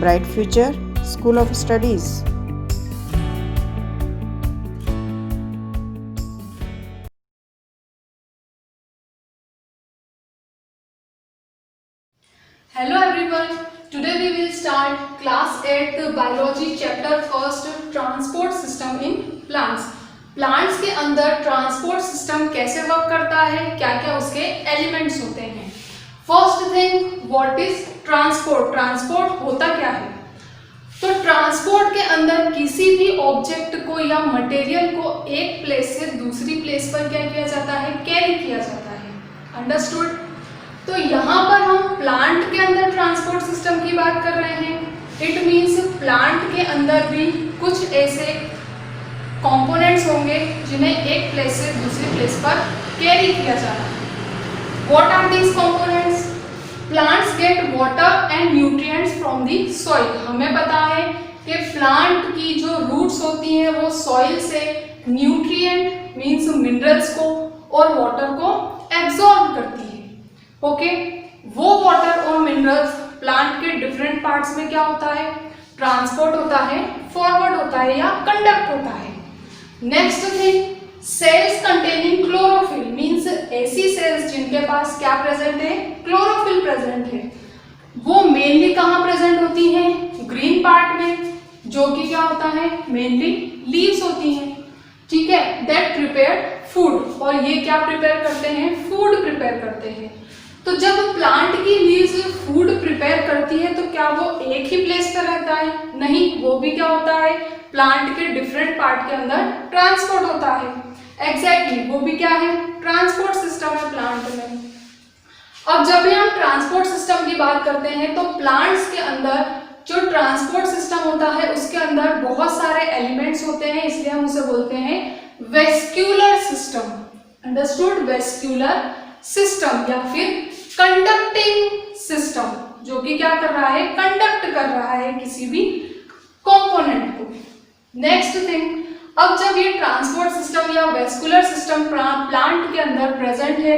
Bright Future School of Studies. Hello everyone, today we will start class 8 biology chapter first transport system in plants. Plants के अंदर transport system कैसे work करता है, क्या क्या उसके एलिमेंट्स होते हैं. First thing, what is transport. Transport होता क्या है. तो ट्रांसपोर्ट के अंदर किसी भी ऑब्जेक्ट को या मटेरियल को एक प्लेस से दूसरी प्लेस पर क्या किया जाता है, कैरी किया जाता है. अंडरस्टूड. तो यहाँ पर हम प्लांट के अंदर ट्रांसपोर्ट सिस्टम की बात कर रहे हैं. इट मीन्स प्लांट के अंदर भी कुछ ऐसे कंपोनेंट्स होंगे जिन्हें एक प्लेस से दूसरी प्लेस पर कैरी किया जाना है. What are these components. Plants get water and nutrients from the soil. हमें पता है कि प्लांट की जो रूट्स होती हैं वो सॉइल से न्यूट्रिएंट मीन्स मिनरल्स को और वाटर को एब्जॉर्ब करती है. ओके. वो वाटर और मिनरल्स प्लांट के डिफरेंट पार्ट्स में क्या होता है, ट्रांसपोर्ट होता है, फॉरवर्ड होता है या कंडक्ट होता है. Next thing, cells containing chlorophyll means ऐसी सेल्स जिनके पास क्या प्रेजेंट है, क्लोरोफिल प्रेजेंट है. वो मेनली कहाँ प्रेजेंट होती हैं, ग्रीन पार्ट में, जो कि क्या होता है, मेनली लीव्स होती हैं. ठीक है. That prepare food. और ये क्या प्रिपेयर करते हैं, फूड प्रिपेयर करते हैं. तो जब प्लांट की लीव्स फूड प्रिपेयर करती है तो क्या वो एक ही प्लेस पर रहता है, नहीं. वो भी क्या होता है, प्लांट के डिफरेंट पार्ट के अंदर ट्रांसपोर्ट होता है. एग्जैक्टली वो भी क्या है, ट्रांसपोर्ट सिस्टम है प्लांट में. अब जब भी हम ट्रांसपोर्ट सिस्टम की बात करते हैं तो प्लांट्स के अंदर जो ट्रांसपोर्ट सिस्टम होता है उसके अंदर बहुत सारे एलिमेंट्स होते हैं, इसलिए हम उसे बोलते हैं vascular system. Understood. Vascular system या फिर कंडक्टिंग सिस्टम, जो कि क्या कर रहा है, कंडक्ट कर रहा है किसी भी कंपोनेंट को. नेक्स्ट थिंग, अब जब ये ट्रांसपोर्ट सिस्टम या वेस्कुलर सिस्टम प्लांट के अंदर प्रेजेंट है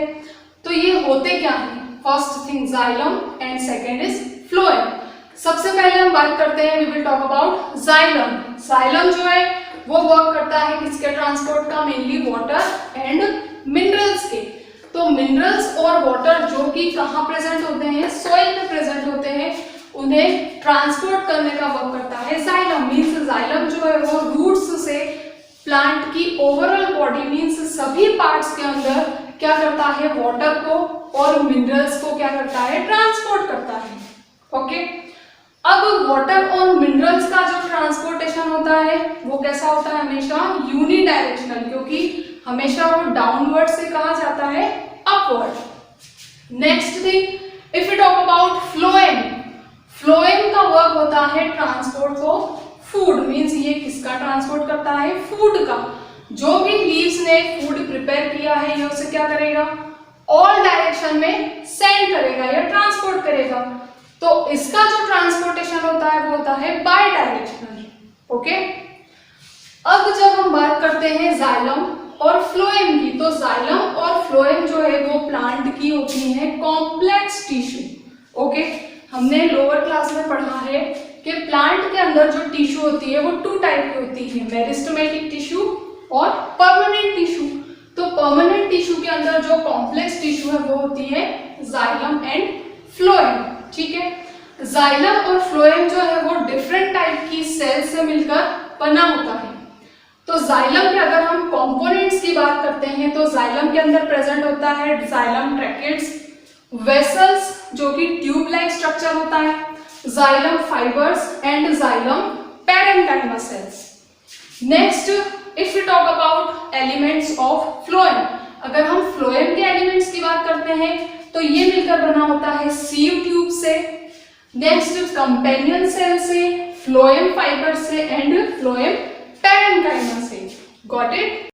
तो ये होते क्या है. First thing xylem and second is phloem. सबसे पहले हम बात करते हैं, we will talk about xylem. Xylem जो है वो वर्क करता है किसके ट्रांसपोर्ट का, मेनली वाटर एंड मिनरल्स के. तो मिनरल्स और वाटर जो कि कहाँ प्रेजेंट होते हैं, सॉइल में प्रेजेंट होते हैं, उन्हें ट्रांसपोर्ट करने का वर्क करता है जाइलम. मीन्स जाइलम जो है वो रूट्स से प्लांट की ओवरऑल बॉडी मीन्स सभी पार्ट्स के अंदर क्या करता है, वाटर को और मिनरल्स को क्या करता है, ट्रांसपोर्ट करता है. ओके. अब वाटर और मिनरल्स का जो ट्रांसपोर्टेशन होता है वो कैसा होता है, हमेशा यूनिडायरेक्शनल, क्योंकि हमेशा वो डाउनवर्ड से कहा जाता है upward. Next thing, if you talk about phloem. Phloem का वर्क होता है ट्रांसपोर्ट ऑफ फूड. मींस ये किसका ट्रांसपोर्ट करता है, फूड का. जो भी लीव्स ने फूड प्रिपेयर किया है ये उसे क्या करेगा, ऑल डायरेक्शन में सेंड करेगा या ट्रांसपोर्ट करेगा. तो इसका जो ट्रांसपोर्टेशन होता है वो होता है बाय डायरेक्शनल. ओके. अब जब हम बात करते हैं जाइलम और फ्लोएम की, तो जाइलम और फ्लोएम जो है वो प्लांट की होती है कॉम्प्लेक्स टिश्यू. ओके. हमने लोअर क्लास में पढ़ा है कि प्लांट के अंदर जो टिश्यू होती है वो 2 टाइप की होती है, मेरिस्टेमेटिक टिश्यू और परमानेंट टिश्यू. तो परमानेंट टिश्यू के अंदर जो कॉम्प्लेक्स टिश्यू है वो होती है जाइलम एंड फ्लोएम. ठीक है. जाइलम और फ्लोएम जो है वो डिफरेंट टाइप की सेल से मिलकर बना होता है. तो जाइलम के अगर हम कंपोनेंट्स की बात करते हैं तो जाइलम के अंदर प्रेजेंट होता है जाइलम ट्रैकेट्स, वेसल्स जो कि ट्यूब लाइक स्ट्रक्चर होता है, xylem fibres and xylem parenchyma sales. Next, if you talk about elements of phloem. अगर हम फ्लोएम के एलिमेंट्स की बात करते हैं तो ये मिलकर बना होता है सीव ट्यूब से, नेक्स्ट कंपेनियन सेल से, फ्लोएम फाइबर से एंड फ्लोएम पैरेन्काइमा से. Got it.